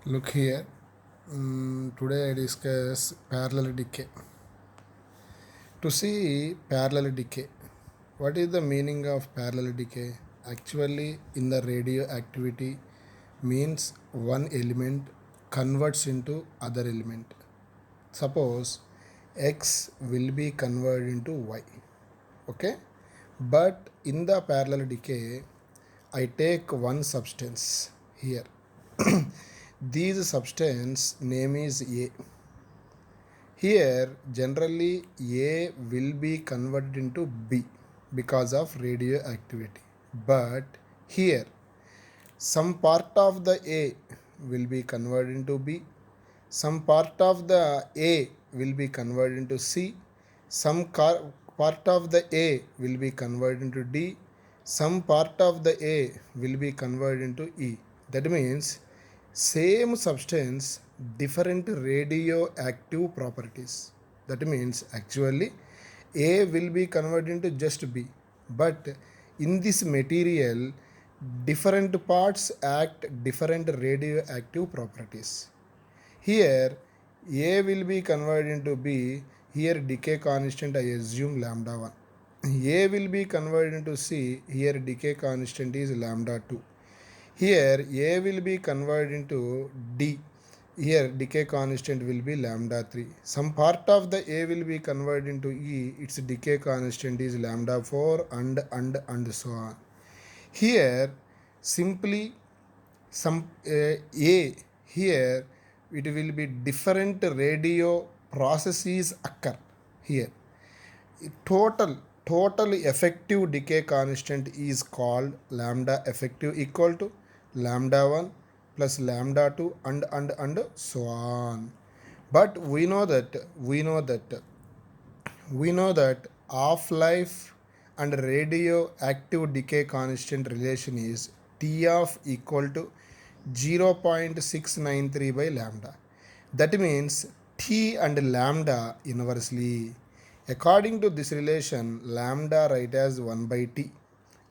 Look here. Today I discuss parallel decay. To see parallel decay, what is the meaning of parallel decay? Actually, in the radioactivity, means one element converts into other element. Suppose X will be converted into Y. Okay, but in the parallel decay, I take one substance here. This substance name is A. Here, generally, A will be converted into B because of radioactivity. But here, some part of the A will be converted into B, some part of the A will be converted into C, some part of the A will be converted into D, some part of the A will be converted into E. That means same substance, different radioactive properties. That means actually A will be converted into just B, but in this material different parts act different radioactive properties. Here A will be converted into B. Here decay constant I assume lambda 1. A will be converted into C. Here decay constant is lambda 2. Here A will be converted into D. Here decay constant will be lambda 3. Some part of the A will be converted into E. Its decay constant is lambda 4 and so on. Here simply some A, here it will be different radio processes occur here. Total effective decay constant is called lambda effective equal to lambda 1 plus lambda 2 and so on. But we know that half life and radioactive decay constant relation is T of equal to 0.693 by lambda. That means T and lambda inversely. According to this relation, lambda write as 1 by T,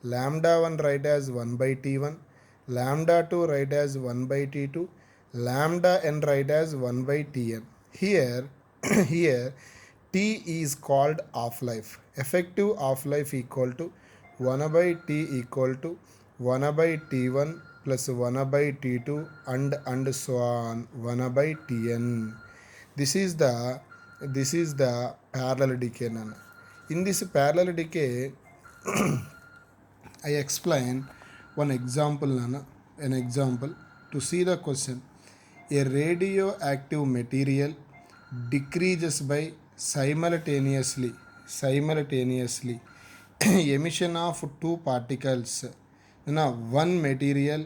lambda 1 write as 1 by T1, lambda 2 write as 1 by T2, lambda n write as 1 by Tn. Here, here T is called half life. Effective half life equal to 1 by T equal to 1 by T1 plus 1 by T2 and so on 1 by Tn. This is the parallel decay. In this parallel decay, I explain one example. An example to see the question. A radioactive material decreases by simultaneously emission of two particles. Now one material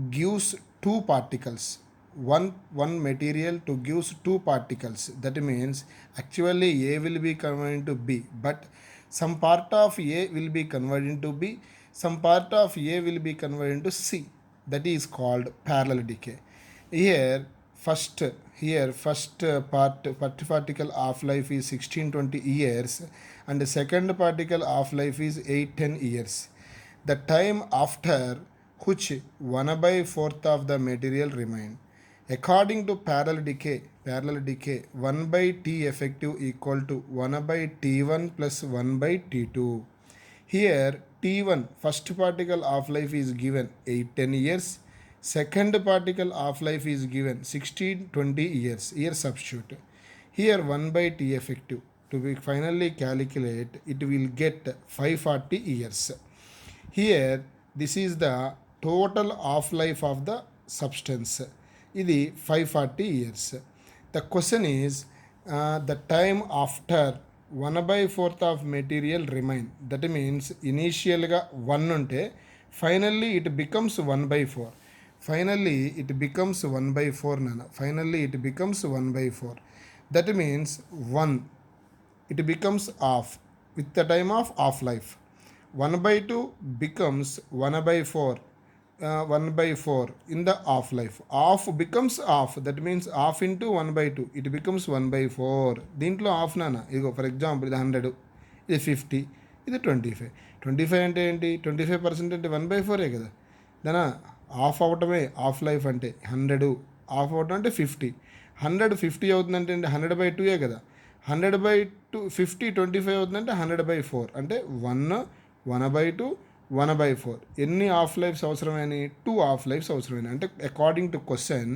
gives two particles. One material to gives two particles. That means actually A will be converted into B, but some part of A will be converted into B, some part of A will be converted into C. That is called parallel decay. Here first particle half life is 16-20 years and the second particle half life is 8-10 years. The time after which 1 by 4th of the material remain. According to parallel decay 1 by T effective equal to 1 by T1 plus 1 by T2. Here T1 first particle half life is given 8-10 years, second particle half life is given 16-20 years. Here substitute. Here 1 by T effective to be finally calculate, it will get 540 years. Here this is the total half life of the substance. This 540 years. The question is the time after 1 by 4th of material remain. That means initial ga 1 unte finally it becomes 1 by 4. Finally it becomes 1 by 4 nana. Finally it becomes 1 by 4. That means 1. It becomes half with the time of half life. 1 by 2 becomes 1 by 4. 1 by 4 in the half life. Half becomes half. That means half into 1 by 2. It becomes 1 by 4. దీంట్లో half నాన్న ఇగో for example ఇది 100, ఇది 50, ఇది 25 అంటే ఏంటి 25% అంటే 1/4 కదా దాని హాఫ్ అవటమే హాఫ్ లైఫ్ అంటే 100 హాఫ్ అవటం అంటే 50. 100 అవుతుందంటే 100/2 కదా. 100/2 50 25 అవుతుందంటే 100/4 అంటే 1 1/2 1/4. ఎన్ని హాఫ్ లైఫ్స్ అవసరమైనవి? 2 హాఫ్ లైఫ్స్ అవసరమైనవి. అంటే అకార్డింగ్ టు క్వశ్చన్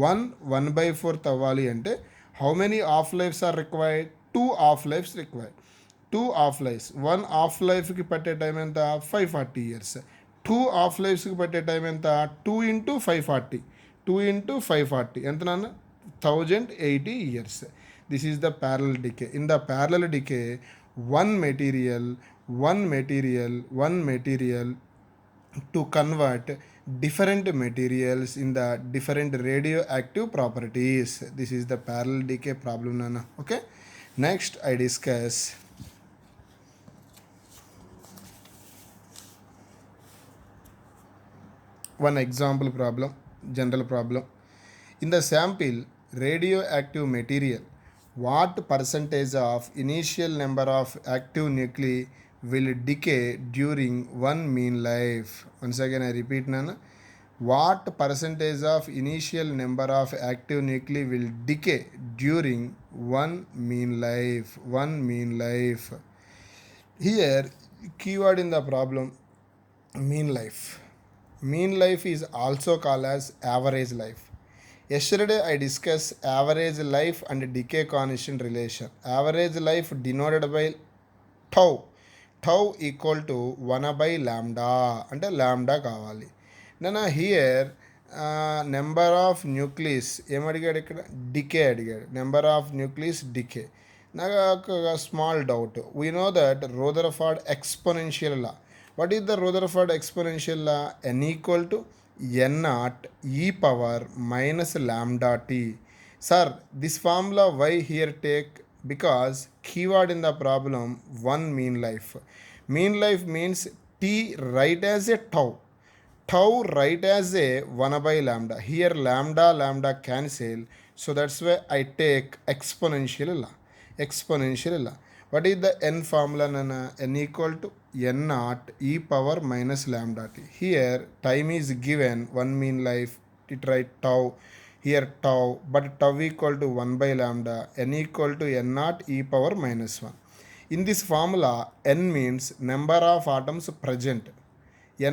1/4 అవ్వాలి అంటే how many half lives are required? 2 half lives required. 2 half lives. 1 half లైఫ్కి పట్టే టైం ఎంత? 540 ఇయర్స్. 2 హాఫ్ లైఫ్స్కి పట్టే టైం ఎంత? 2 ఇంటూ 540. 2 ఇంటూ 540 ఎంత నాన్న? 1080 years. This is the parallel decay. In the parallel decay one material to convert different materials in the different radioactive properties. This is the parallel decay problem, Nana. Okay, next I discuss one example problem, general problem. In the sample radioactive material, what percentage of initial number of active nuclei will decay during one mean life? Once again I repeat, Nana. What percentage of initial number of active nuclei will decay during one mean life? One mean life. Here keyword in the problem, mean life. Mean life is also called as average life. Yesterday I discussed average life and decay constant relation. Average life denoted by tau. Tau equal to 1 by lambda. అంటే lambda కావాలి. నన్ను here number of nucleus ఏమడిగాడు ఇక్కడ? Decay అడిగాడు. Number of nucleus decay. నాకు ఒక small doubt. We know that Rutherford exponential law. What is the Rutherford exponential law? N equal to n naught e power minus lambda t. Sir, this formula why here take? Because keyword in the problem one mean life. Mean life means t right as a tau. Tau right as a 1 by lambda. Here lambda cancel. So that's why I take exponential law. Exponential law. What is the n formula, Nana? N equal to n naught e power minus lambda t. Here time is given 1 mean life. It write tau. Here tau, but tau equal to 1 by lambda. N equal to n naught e power minus 1. In this formula, n means number of atoms present.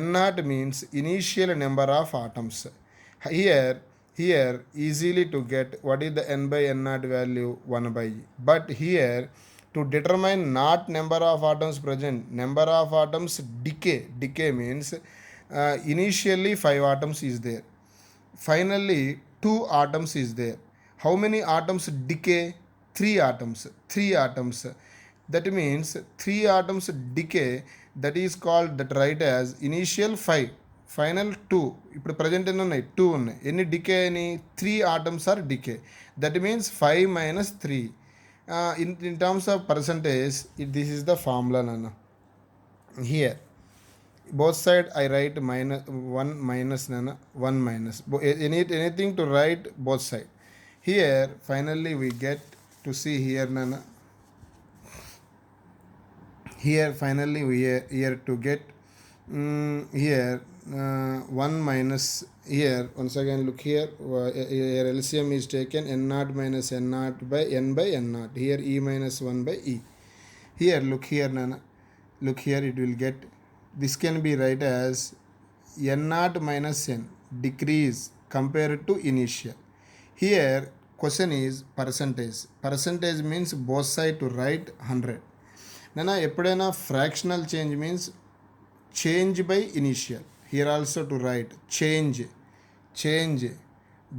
N naught means initial number of atoms. Here easily to get what is the n by n naught value? 1 by e. But here to determine not number of atoms present, number of atoms decay. Decay means initially 5 atoms is there. Finally 2 atoms is there. How many atoms decay? 3 atoms. 3 atoms. That means 3 atoms decay. That is called, that write as initial 5. Final 2. ఇప్పుడు present ఎన్ని ఉన్నాయి? 2 ఉన్నాయి. ఎన్ని decay అని? 3 atoms are decay. That means 5 minus 3. In terms of percentage, this is the formula, Nana. Here both side I write minus 1 minus, Nana, 1 minus. Anything to write both side. Here finally we get to see here, Nana. Here finally we here to get here 1 minus. Here once again look here, here LCM is taken n naught minus n naught by n naught. Here e minus 1 by e. Here look here, Nana. Look here, it will get, this can be write as n naught minus n, decrease compared to initial. Here question is percentage. Percentage means both side to write 100. Nana, ఎప్పుడైనా fractional change means change by initial. Here also to write change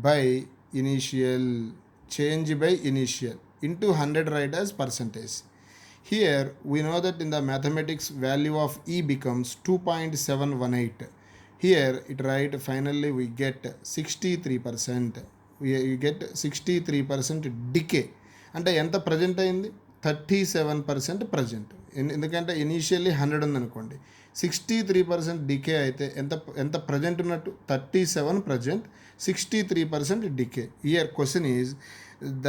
by initial, change by initial into 100 write as percentage. Here we know that in the mathematics value of E becomes 2.718. Here it write finally we get 63%. We get 63% decay. అంటే ఎంత present అయింది? 37% present. ఎందుకంటే initially 100 ఉందనుకోండి, 63% decay అయితే ఎంత present ఉన్నట్టు? 37 present, 63% decay. Here question is the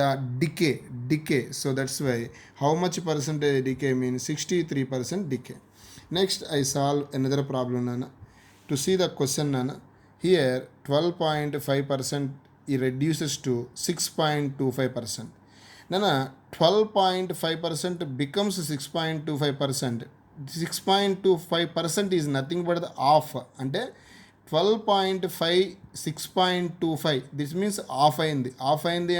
decay. So that's why how much percentage decay means 63% decay. Next I solve another problem, నాన్న. To see the question, నాన్న, here 12.5% it reduces to 6.25%. Nana 12.5% becomes 6.25%. 6.25% is nothing but the off. అంటే 12.5 6.25, this means off అయింది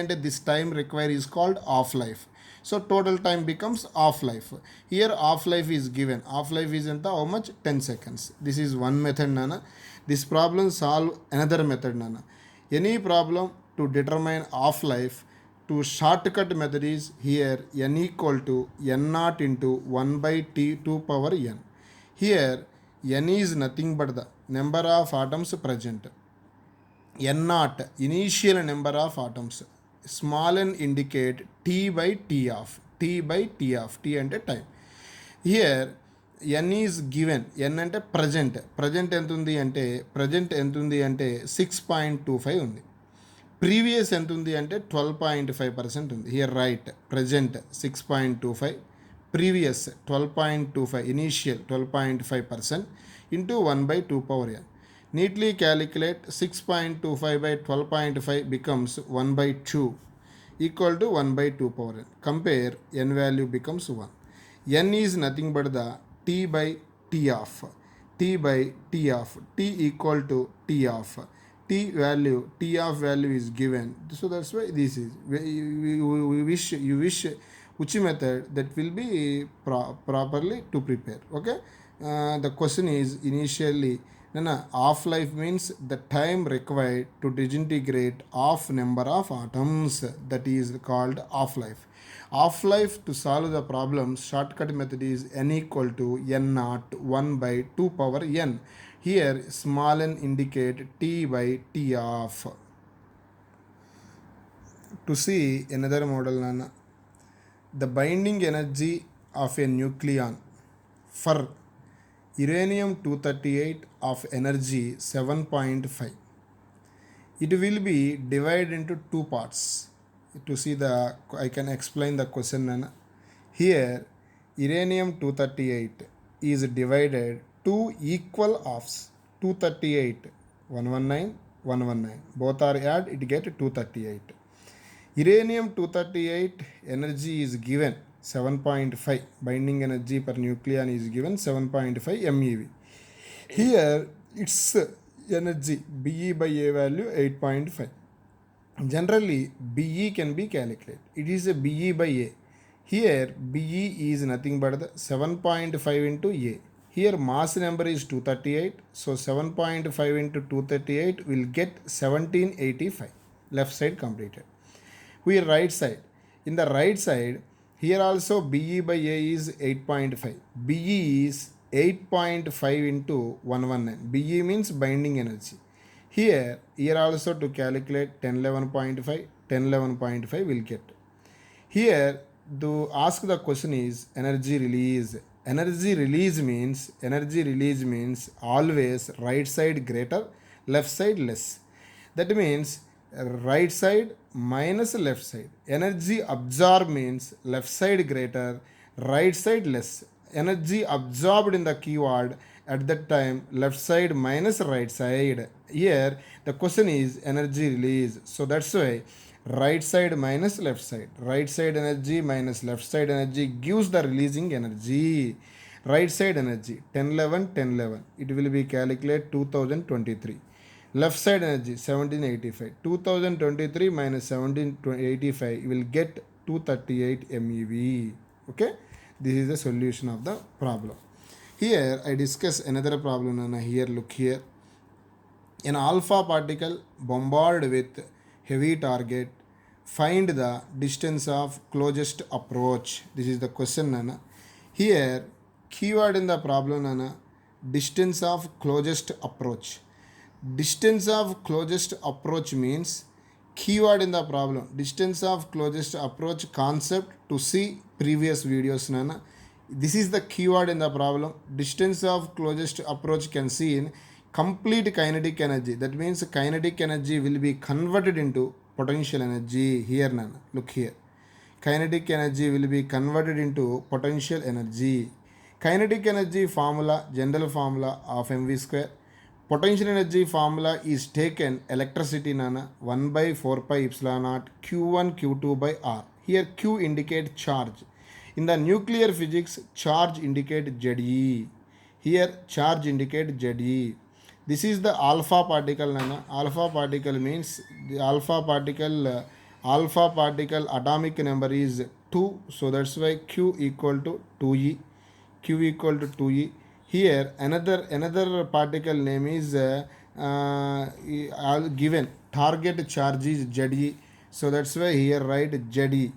అంటే this time required is called off life. So total time becomes off life. Here off life is given. Off life is enta how much? 10 seconds. This is one method nana. This problem solve another method nana. Any problem to determine off life, to shortcut method is here n equal to n naught into 1 by t 2 power n. Here n is nothing but the number of atoms present. n naught initial number of atoms. Small n indicate t by t of. T అంటే time. Here n is given. n అంటే present ఎంత ఉంది అంటే 6.25 ఉంది. Previous ఎంత ఉంది అంటే 12.5% ఉంది. Here right present 6.25, previous 12.25, initial 12.5% into 1/2 power n. Neatly calculate 6.25 by 12.5 becomes 1/2 equal to 1/2 power n. Compare n value becomes 1. n is nothing but the t by t of. T equal to t of. T of value is given. So that's why this is. You wish which method that will be properly to prepare. Okay. The question is initially, off life means the time required to disintegrate off number of atoms, that is called off life. Off life, to solve the problem, shortcut method is n equal to n naught 1/2 power n. Here small n indicate t by t of. To see another model nana, the binding energy of a nucleon for uranium 238 of energy 7.5. It will be divided into two parts. To see I can explain the question nana. Here uranium 238 is divided two equal halves. 238 119 119, both are add, it get 238. Uranium 238 energy is given 7.5. Binding energy per nucleon is given 7.5 MeV. Here its energy Be by A value 8.5. Generally Be can be calculated. It is a Be by A. Here Be is nothing but the 7.5 into A. Here mass number is 238. So 7.5 into 238 will get 1785. Left side completed. Here right side. In the right side, here also Be by A is 8.5. Be is 8.5 into 119. Be means binding energy. Here also to calculate 1011.5. 1011.5 will get. Here to ask the question is energy release. Energy release means always right side greater, left side less. That means right side minus left side. Energy absorbed means left side greater, right side less. Energy absorbed in the keyword at that time, left side minus right side. Here the question is energy release. So that's why right side minus left side. Right side energy minus left side energy gives the releasing energy. Right side energy 1011. It will be calculated 2023. Left side energy 1785. 2023 minus 1785, you will get 238 MeV. Okay, this is the solution of the problem. Here I discuss another problem. Here look here. An alpha particle bombarded with heavy target, find the distance of closest approach. This is the question nana. Here keyword in the problem nana, distance of closest approach. Distance of closest approach means keyword in the problem. Distance of closest approach concept to see previous videos nana. This is the keyword in the problem. Distance of closest approach can see in complete kinetic energy. That means kinetic energy will be converted into potential energy. Here nana, look here. Kinetic energy will be converted into potential energy. Kinetic energy formula, general formula of mv square Potential energy formula is taken electricity nana 1 by 4 pi epsilon naught q1 q2 by r. Here q indicate charge. In the nuclear physics, charge indicate Ze. Here charge indicate Ze. This is the alpha particle nana. Alpha particle means the alpha particle atomic number is 2, so that's why q equal to 2e. Q equal to 2e. Here another particle name is given target charge is Ze, so that's why here write Ze.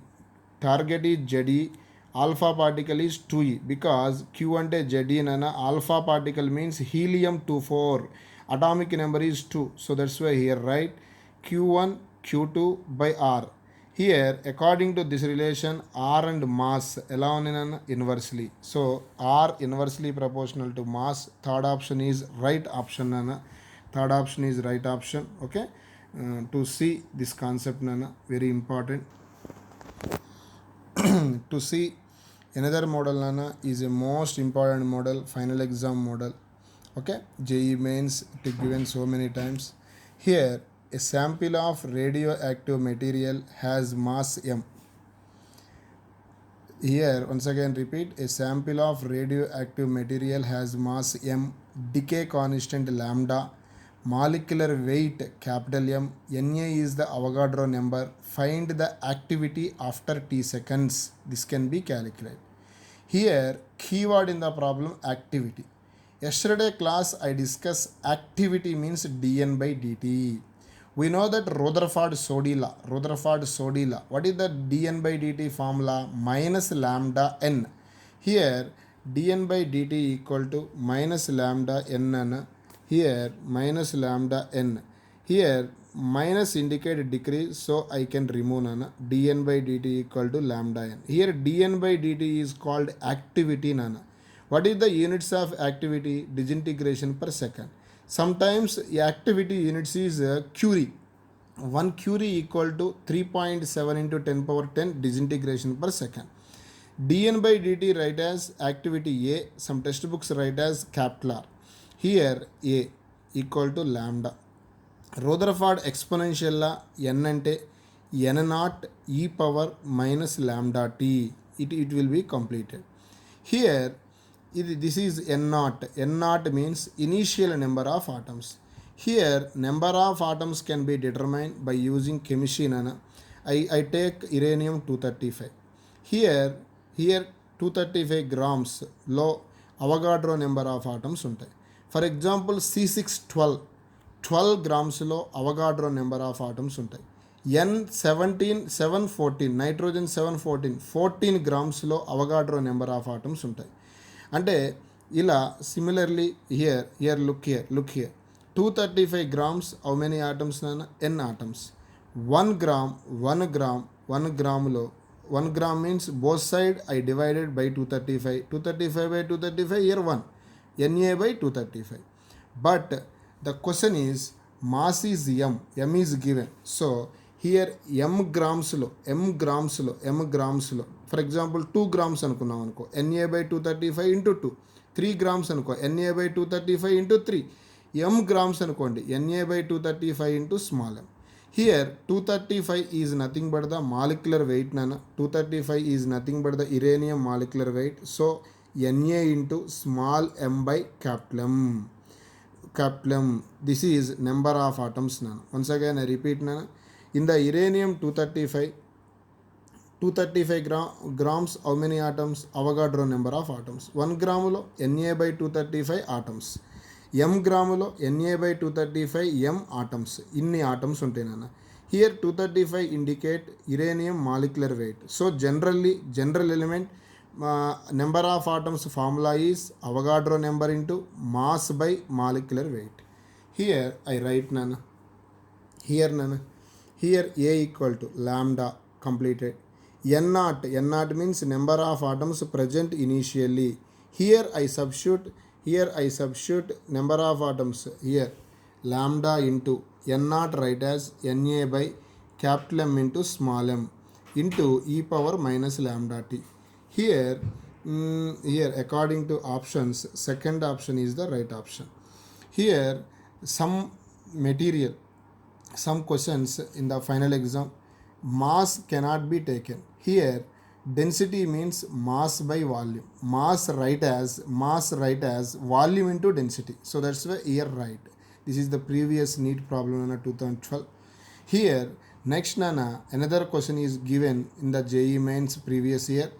Target is Ze, alpha particle is 2e because q ante Ze nana. Alpha particle means helium 24, atomic number is 2, so that's why here write q1 q2 by r. Here, according to this relation, R and mass along in inversely. So, R inversely proportional to mass. Third option is right option. Nana. Third option is right option. Okay. To see this concept, nana, very important. To see another model, nana, is a most important model, final exam model. Okay. JEE mains to given so many times. Here, a sample of radioactive material has mass m. Here once again repeat, a sample of radioactive material has mass m, decay constant lambda, molecular weight capital M, Na is the Avogadro number, find the activity after t seconds. This can be calculated. Here keyword in the problem activity. Yesterday class I discussed activity means dN by dt. We know that Rutherford-Soddy law. What is the dN by dt formula? Minus lambda n. Here dN by dt equal to minus lambda n. Here minus lambda n. Here minus indicate decrease, so I can remove nana. dN by dt equal to lambda n. Here dN by dt is called activity nana. What is the units of activity? Disintegration per second. Sometimes activity units is Curie. 1 Curie equal to 3.7 into 10 power 10 disintegration per second. dN by dt write as activity A. Some textbooks write as capital R. Here A equal to lambda. Rutherford exponential law n ante n naught e power minus lambda t. It will be completed. Here this is n naught. N naught means initial number of atoms. Here number of atoms can be determined by using chemistry. I take uranium 235. Here 235 grams low Avogadro number of atoms ఉంటాయి. For example C612 12 grams లో Avogadro number of atoms ఉంటాయి. N17 714 nitrogen 714 14 grams లో Avogadro number of atoms ఉంటాయి. అంటే ఇలా similarly here look here 235 grams how many atoms nana? N atoms. 1 gramలో 1 gram means both side I divided by 235 by 235 here 1 Na by 235. But the question is mass is m is given, so here m grams లో for example 2 grams అనుకున్నాం అనుకో Na by 235 into 2, 3 grams అనుకో Na by 235 into 3, m grams అనుకోండి Na by 235 into small m. Here 235 is nothing but the molecular weight nana. 235 is nothing but the uranium molecular weight, so Na into small m by capital M. This is number of atoms nana. Once again I repeat nana. In the uranium 235 grams how many atoms? Avogadro number of atoms. 1 gram లో Na by 235 atoms. m gram లో Na by 235 m atoms. ఇన్ని atoms ఉంటాయి నాన్న. Here 235 indicate uranium molecular weight. So general element number of atoms formula is Avogadro number into mass by molecular weight. Here I write nana. Here A equal to lambda completed. N naught means number of atoms present initially. Here I substitute number of atoms. Here lambda into n naught write as Na by capital M into small m into e power minus lambda t. Here according to options, second option is the right option. Here some material, some questions in the final exam, mass cannot be taken. Here density means mass by volume. Mass write as volume into density. So that's why here right. This is the previous NEET problem in 2012. Here next Nana, another question is given in the JEE mains previous year.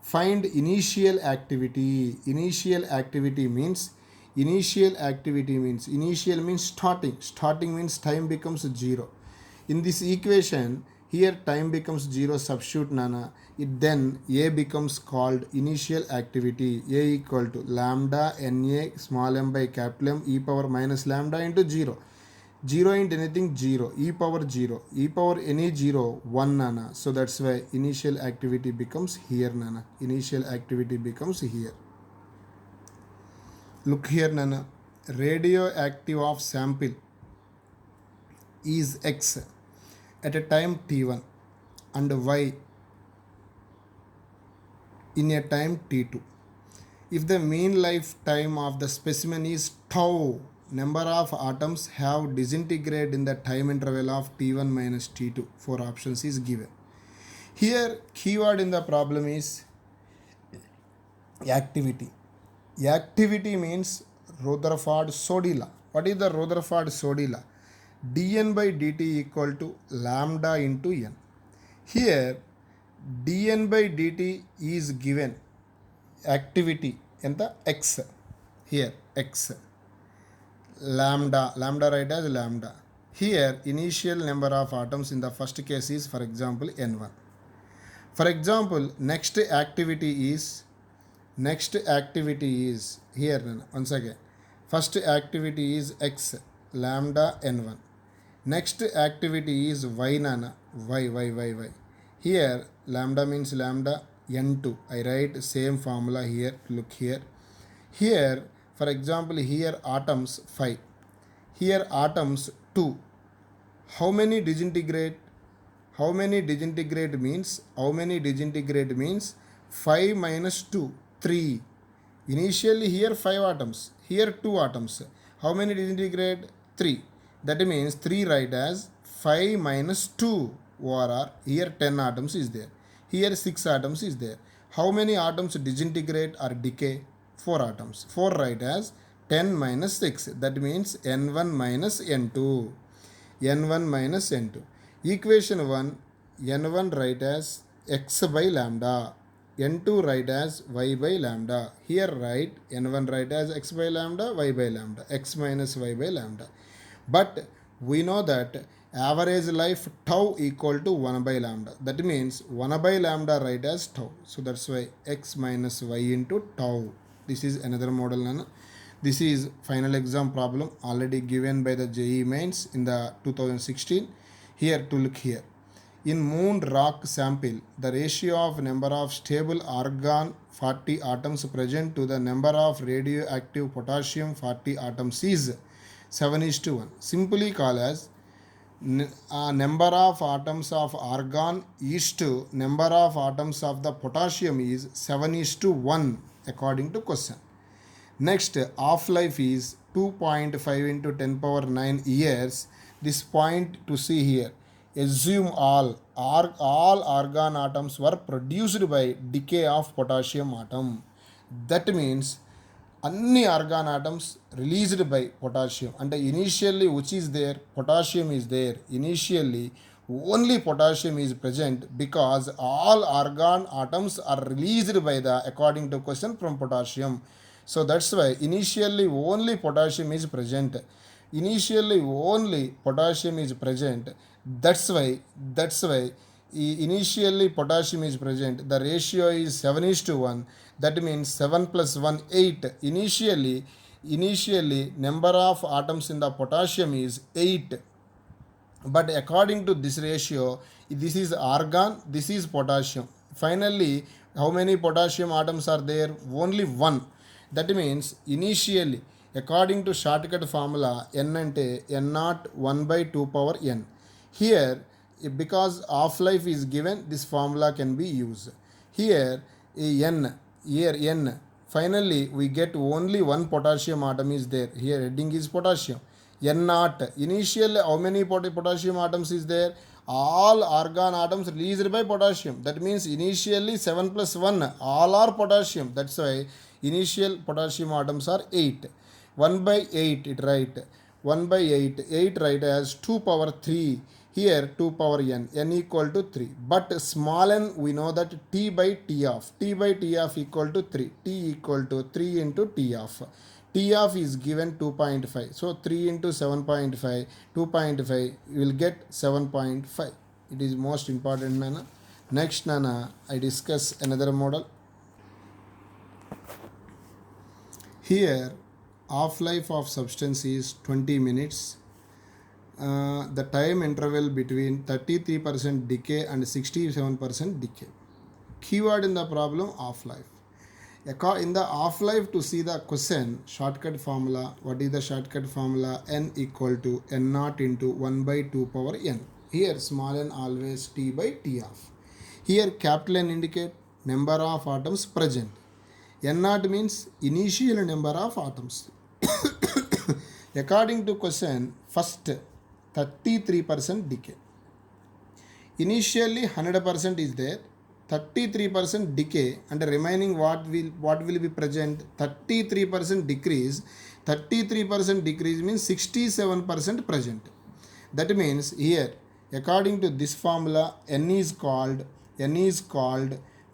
Find initial activity. Initial means starting means time becomes 0. In this equation here time becomes 0, substitute Nana, it then A becomes called initial activity. A equal to lambda Na small m by capital M e power minus lambda into 0. 0 into anything 0, e power any 0 1 Nana. So that's why initial activity becomes here Nana. Initial activity becomes here. Look here Nana. Radioactive of sample is X at a time t1 and Y in a time t2. If the mean lifetime of the specimen is tau, number of atoms have disintegrated in the time interval of t1 minus t2. 4 options is given. Here keyword in the problem is activity. Activity means Rutherford-Soddy law. What is the Rutherford-Soddy law? dn by dt equal to lambda into n. Here dn by dt is given activity in the x. Here x lambda write as lambda. Here initial number of atoms in the first case is for example n1. For example next activity is here once again first activity is x lambda n1. Next activity is y nana y. Here lambda means lambda n2. I write same formula here. Look here. Here for example here atoms 5. Here atoms 2. How many disintegrate means 5 minus 2 3. Initially here 5 atoms, here 2 atoms. How many disintegrate? 3. That means 3 write as 5 minus 2 or here 10 atoms is there. Here 6 atoms is there. How many atoms disintegrate or decay? 4 atoms. 4 write as 10 minus 6. That means n1 minus n2. n1 minus n2. Equation 1, n1 write as x by lambda. n2 write as y by lambda. Here write n1 write as x by lambda, y by lambda, x minus y by lambda. But we know that average life tau equal to 1 by lambda. That means 1 by lambda write as tau. So that's why x minus y into tau. This is another model. Nana. This is final exam problem already given by the JEE mains in the 2016. Here to look here. In moon rock sample, the ratio of number of stable argon 40 atoms present to the number of radioactive potassium 40 atoms is 7:1. Simply call as number of atoms of argon is to number of atoms of the potassium is 7:1 according to question. Next, half-life is 2.5 into 10 power 9 years. This point to see here. Assume all argon atoms were produced by decay of potassium atom. That means any argon atoms released by potassium. And initially which is there? Potassium is there. Initially only potassium is present because all argon atoms are released by the according to question from potassium. So that's why initially only potassium is present. That's why initially potassium is present. The ratio is 7:1. That means 7 plus 1 8. Initially number of atoms in the potassium is 8. But according to this ratio, this is argon, this is potassium. Finally, how many potassium atoms are there? Only 1. That means initially according to shortcut formula n ante n naught 1 by 2 power n. Here because half-life is given, this formula can be used. Here n Finally we get only one potassium atom is there. Here heading is potassium. N naught. Initially how many potassium atoms is there? All argon atoms released by potassium. That means initially 7 plus 1 all are potassium. That's why initial potassium atoms are 8. 1 by 8 it write. 1 by 8. 8 write as 2 power 3. Here 2 power n equal to 3. But small n we know that t by t of. T by t of equal to 3. T equal to 3 into t of. T of is given 2.5. So 3 into 7.5, 2.5, you will get 7.5. It is most important, Nana. Next, Nana, I discuss another model. Here, half-life of substance is 20 minutes. The time interval between 33% decay and 67% decay. Keyword in the problem, half-life. In the half-life, to see the question, shortcut formula. What is the shortcut formula? N equal to n naught into 1 by 2 power n. Here small n always t by t of. Here capital N indicate number of atoms present. N naught means initial number of atoms. According to question, first 33% decay. Initially 100% is there. 33% decay and remaining what will be present? 33% decrease. 33% decrease means 67% present. That means here according to this formula n is called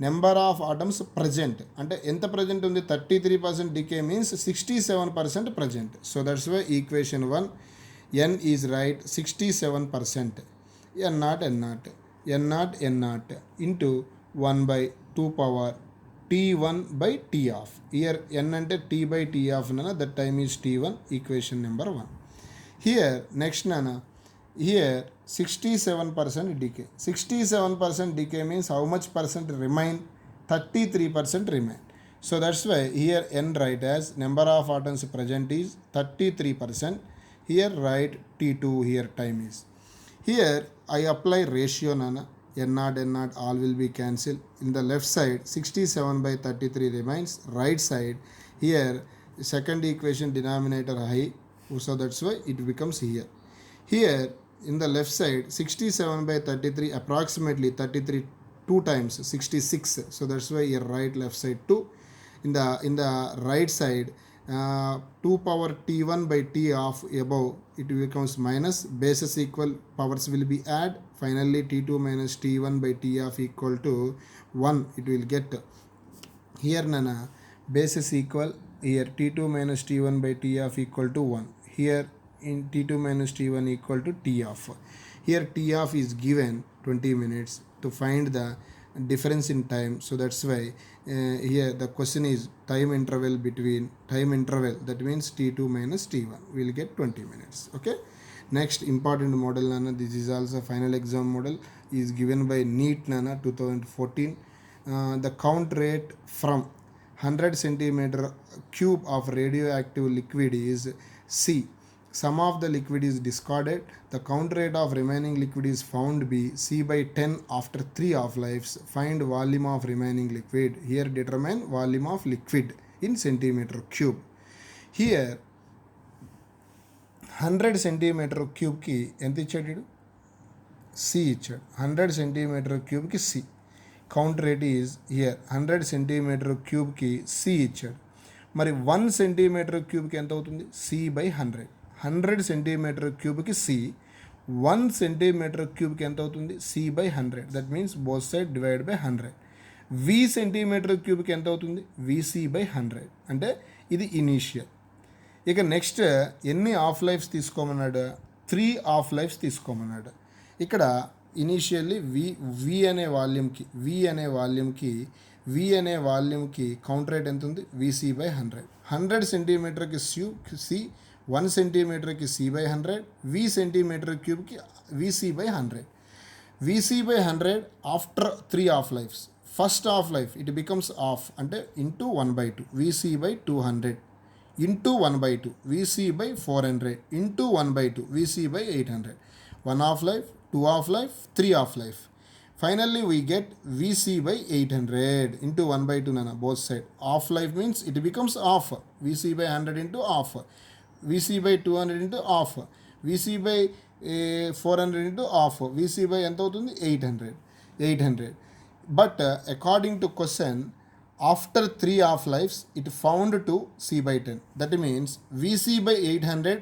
number of atoms present. అంటే ఎంత present ఉంది? 33% decay means 67% present. So that's why equation 1 n is right 67%. n naught into 1 by 2 power t1 by t of. Here n ante t by t of nana, that time is t1, equation number 1. Here next nana, here 67% decay. 67% decay means how much percent remain? 33% remain. So that's why here n write as number of atoms present is 33%. Here write t2, here time is. Here I apply ratio nana. n naught all will be cancelled. In the left side 67 by 33 remains. Right side here second equation denominator high, so that's why it becomes here. Here in the left side 67 by 33 approximately 33 2 times 66, so that's why here right left side 2. In the right side 2 power t1 by t of above, it becomes minus, bases equal, powers will be add, finally t2 minus t1 by t of equal to 1 it will get. Here nana bases equal, here t2 minus t1 by t of equal to 1. Here in t2 minus t1 equal to t of. Here t of is given 20 minutes to find the difference in time. So that's why here the question is time interval, that means t2 minus t1, we will get 20 minutes. Okay, next important model nana, this is also final exam model, is given by NEET nana 2014. The count rate from 100 centimeter cube of radioactive liquid is C. Some of the liquid is discarded. The count rate of remaining liquid is found be C by 10 after 3 half-lives. Find volume of remaining liquid. Here determine volume of liquid in centimeter cube. Here 100 centimeter cube ki ఎంత ఇచ్చాడు? C ఇచ్చాడు. 100 centimeter cube ki C. Count rate is here 100 centimeter cube ki C ఇచ్చాడు. మరి 1 centimeter cube ki ఎంత అవుతుంది? C by 100. 100 centimeter cube ki C, 1 centimeter cube ki ఎంత అవుతుంది? C by 100. That means both side divided by 100. V centimeter cube ki ఎంత అవుతుంది? VC by 100. అంటే ఇది ఇనీషియల్. ఇక నెక్స్ట్ ఎన్ని హాఫ్ లైఫ్స్ తీసుకోమన్నాడు? 3 హాఫ్ లైఫ్స్ తీసుకోమన్నాడు. ఇక్కడ ఇనీషియల్లీ వి అనే వాల్యూమ్కి కౌంట్ రేట్ ఎంత ఉంది? VC by 100. 100 సెంటీమీటర్కి C, 1 సెంటీమీటర్కి C by 100, V సెంటీమీటర్ క్యూబ్కి VC by 100. VC by 100 after 3 half lifes. First half life it becomes half అంటే into 1/2 VC by 200 into 1/2 VC by 400 into 1/2 VC by 800. 1 half life, 2 half life, 3 half life. Finally, we get Vc by 800 into 1 by 2 nana, both side. Off life means it becomes off. Vc by 100 into off. Vc by 200 into off. Vc by 400 into off. Vc by ఎంత అవుతుంది 800. But according to question, after 3 half lives, it found to C by 10. That means Vc by 800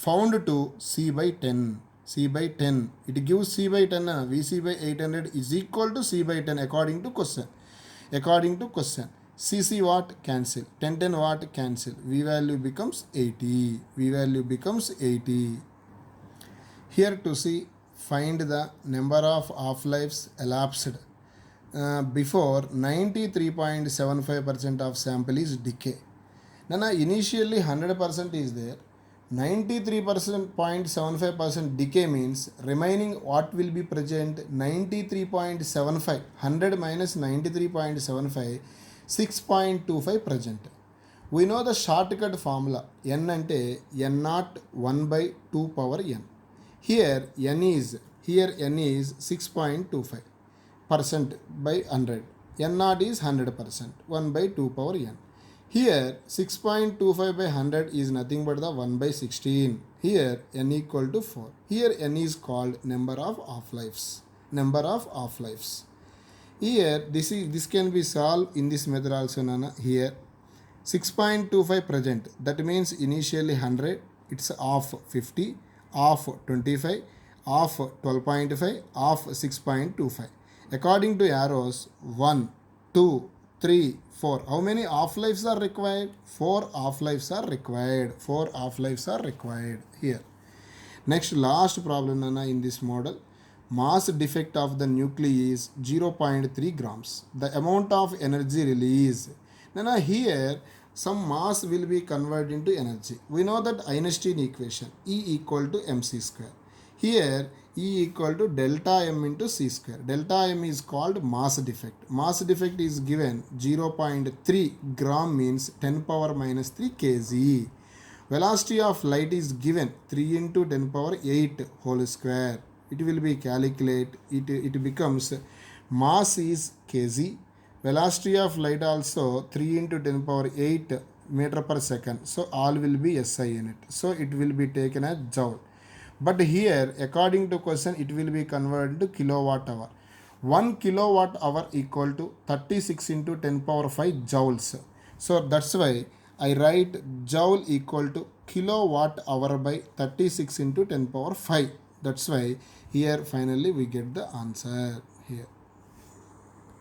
found to C by 10. C by 10. It gives C by 10. Vc by 800 is equal to C by 10 according to question. According to question. Cc what? Cancel. 10 what? Cancel. V value becomes 80. V value becomes 80. Here to see, find the number of half lives elapsed before 93.75% of sample is decay. Nana, initially 100% is there. 93.75% decay means remaining what will be present 93.75. 100 minus 93.75, 6.25 present. We know the shortcut formula. N ante n naught 1 by 2 power n. Here n is 6.25 percent by 100. N naught is 100%. 1 by 2 power n. Here 6.25 by 100 is nothing but the 1 by 16. Here n equal to 4. Here n is called number of half lives. Number of half lives. Here this can be solved in this method also, nana. Here 6.25 present. That means initially 100. It's off 50, off 25, off 12.5, off 6.25. According to arrows, 1, 2, 3, 4. How many half lives are required? 4 half lives are required. 4 half lives are required here. Next, last problem nana in this model. Mass defect of the nuclei is 0.3 grams. The amount of energy released. Nana, here some mass will be converted into energy. We know that Einstein equation, E equal to mc square. Here E equal to delta m into c square. Delta m is called mass defect. Mass defect is given 0.3 gram means 10 power minus 3 kg. Velocity of light is given 3 into 10 power 8 whole square. It will be calculate. It becomes mass is kg. Velocity of light also 3 into 10 power 8 meter per second. So all will be SI unit. So it will be taken as joule. But here, according to question, it will be converted to kilowatt hour. 1 kilowatt hour equal to 36 into 10 power 5 joules. So that's why I write joule equal to kilowatt hour by 36 into 10 power 5. That's why here finally we get the answer.